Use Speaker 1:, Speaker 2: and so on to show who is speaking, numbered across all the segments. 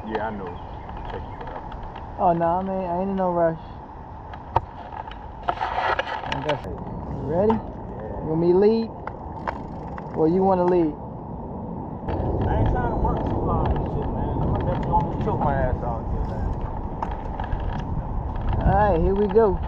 Speaker 1: Yeah, I know. Take it forever.
Speaker 2: Oh no, man, I ain't in no rush. You ready?
Speaker 1: Yeah.
Speaker 2: You want me to lead? Or you want to lead?
Speaker 1: I ain't trying to work too hard and shit, man. I'm gonna definitely almost choke my ass out here, man.
Speaker 2: Alright, here we go.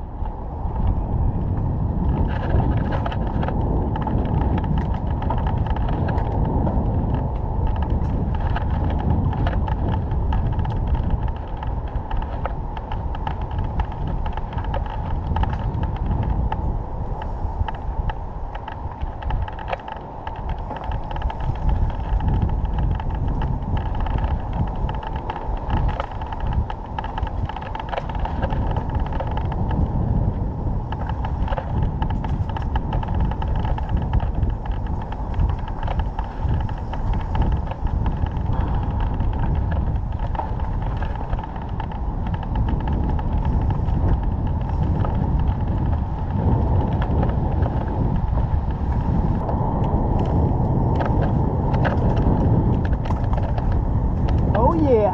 Speaker 2: Oh yeah.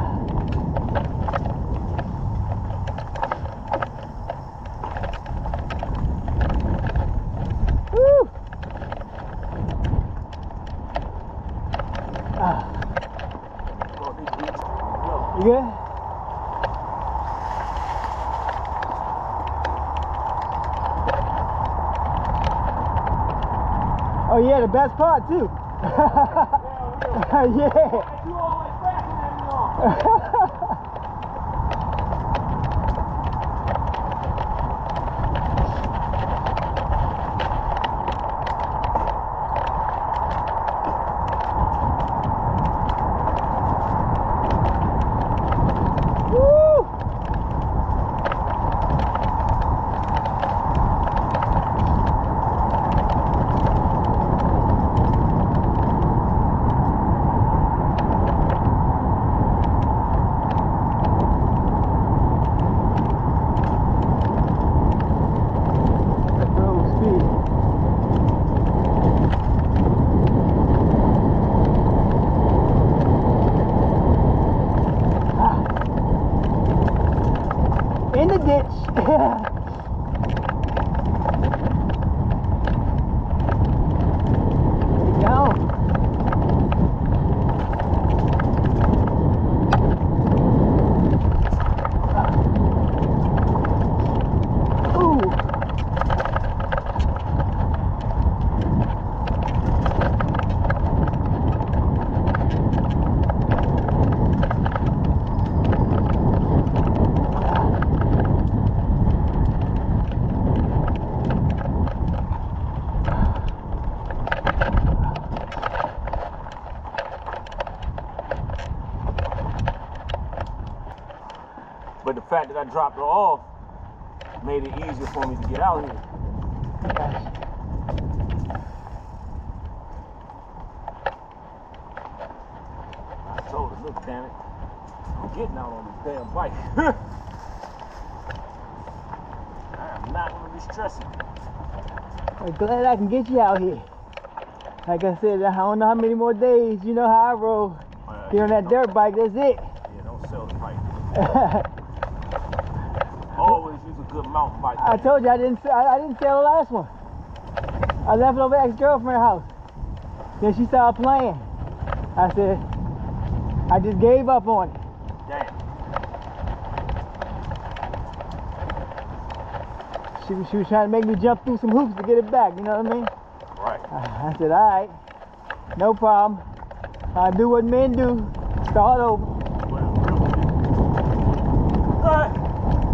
Speaker 2: Woo. You good? Oh yeah, the best part too. Yeah.
Speaker 1: You always faster than you
Speaker 2: Woo. Road speed. In the ditch. There you go. Ooh.
Speaker 1: But the fact that I dropped her off made it easier for me to get out here. I told her, look, damn it, I'm getting out on this damn bike. I am not gonna be stressing.
Speaker 2: I'm glad I can get you out here. Like I said, I don't know how many more days. You know how I roll. Get on that dirt bike, that's it.
Speaker 1: Yeah, don't sell the bike. Always use a good mountain bike.
Speaker 2: I told you I didn't sell the last one. I left it over at ex-girlfriend's house. Then she started playing. I said, I just gave up on it.
Speaker 1: Damn.
Speaker 2: She was trying to make me jump through some hoops to get it back, you know what I mean?
Speaker 1: Right.
Speaker 2: I said, all right, no problem. I'll do what men do, start over.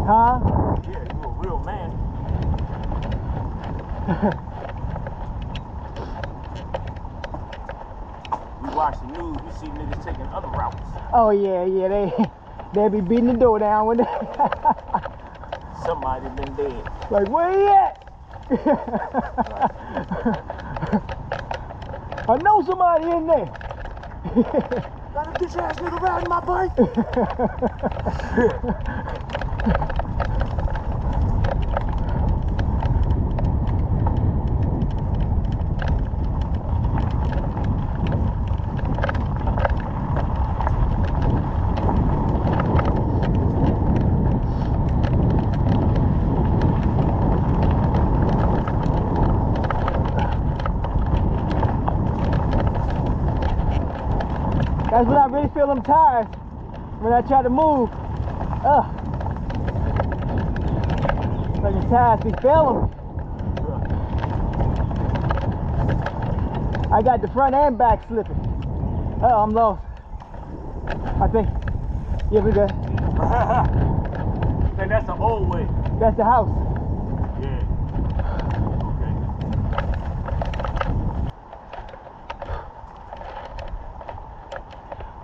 Speaker 2: Huh?
Speaker 1: Yeah, you a real man. We watch the news, we see niggas taking other routes.
Speaker 2: Oh yeah, they be beating the door down with it.
Speaker 1: Somebody been dead.
Speaker 2: Like, where he at? I know somebody in there.
Speaker 1: Got a bitch ass nigga riding my bike.
Speaker 2: That's when I really feel them tires. When I try to move. Like the tires be failing me. I got the front and back slipping. I'm lost. I think. Yeah, we good.
Speaker 1: And that's the old way.
Speaker 2: That's the house.
Speaker 1: Yeah. Okay.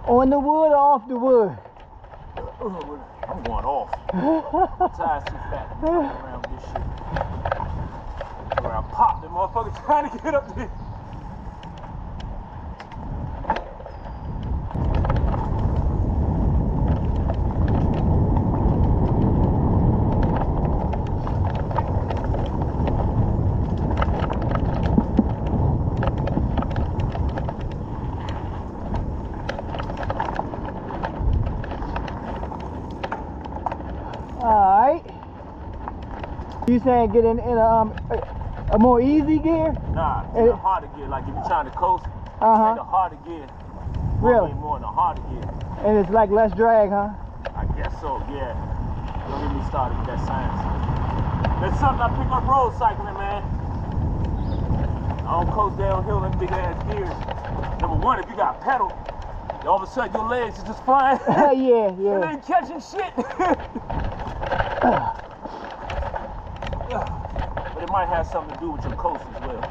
Speaker 2: On the wood or off the wood?
Speaker 1: I'm going off. Tires too fat. I'm turning around with this shit. Around pop, the motherfucker trying to get up there.
Speaker 2: Alright. You saying get in a more easy gear?
Speaker 1: Nah, it's a harder gear. Like if you're trying to coast, take the harder gear.
Speaker 2: Really?
Speaker 1: More in the harder gear.
Speaker 2: And it's like less drag, huh?
Speaker 1: I guess so, yeah. Don't get me started with that science. That's something I pick up road cycling, man. I don't coast downhill in big ass gears. Number one, if you got pedal, all of a sudden your legs are just flying.
Speaker 2: Yeah.
Speaker 1: And ain't catching shit. But it might have something to do with your coast as well.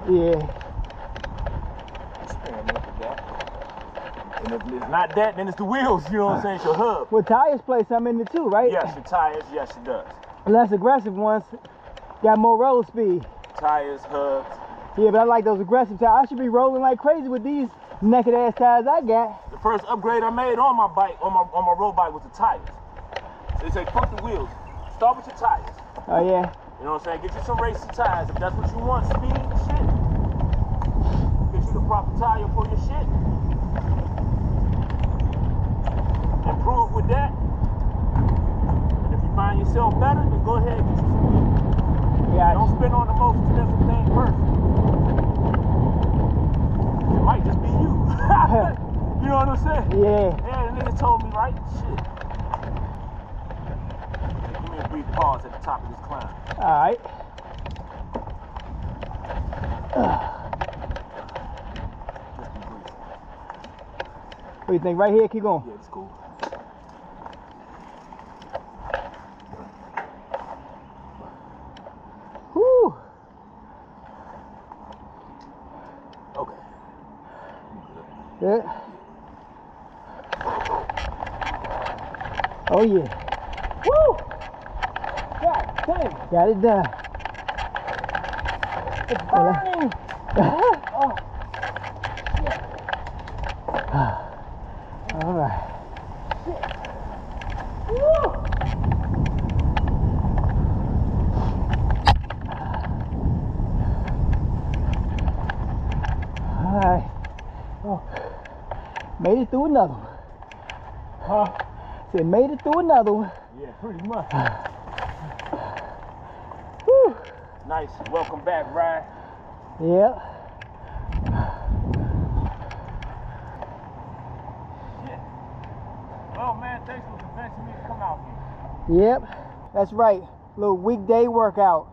Speaker 2: Yeah.
Speaker 1: Experiment with that. And if it's not that, then it's the wheels, you know what I'm saying? It's your hub.
Speaker 2: Well, tires play something in it too, right?
Speaker 1: Yes, your tires, yes it does.
Speaker 2: Less aggressive ones got more road speed.
Speaker 1: Tires, hubs.
Speaker 2: Yeah, but I like those aggressive tires. I should be rolling like crazy with these naked ass tires I got.
Speaker 1: The first upgrade I made on my bike, on my road bike, was the tires. So they say, fuck the wheels. Start with your tires.
Speaker 2: Oh yeah.
Speaker 1: You know what I'm saying? Get you some racing tires if that's what you want. Speed and shit. Get you the proper tire for your shit. Improve with that. And if you find yourself better, then go ahead and get you some wheels.
Speaker 2: Yeah.
Speaker 1: Don't spend on the most expensive thing first. It might just be you. You know what I'm saying?
Speaker 2: Yeah.
Speaker 1: Yeah, the nigga told me, right? Shit. Give me a brief pause at the top of this climb.
Speaker 2: Alright.
Speaker 1: Just be brief.
Speaker 2: What do you think? Right here? Keep going.
Speaker 1: Yeah, it's cool.
Speaker 2: Whew.
Speaker 1: Okay.
Speaker 2: Yeah. Oh yeah. Woo! God damn. Got it done.
Speaker 1: It's burning! Oh.
Speaker 2: All right.
Speaker 1: Woo!
Speaker 2: All right. Oh. Made it through another one.
Speaker 1: Huh?
Speaker 2: Said made it through another one.
Speaker 1: Yeah, pretty much.
Speaker 2: Whew.
Speaker 1: Nice. Welcome back, Ryan.
Speaker 2: Yep.
Speaker 1: Shit. Well, man, thanks for convincing me to come out here.
Speaker 2: Yep. That's right. Little weekday workout.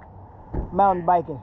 Speaker 2: Mountain biking.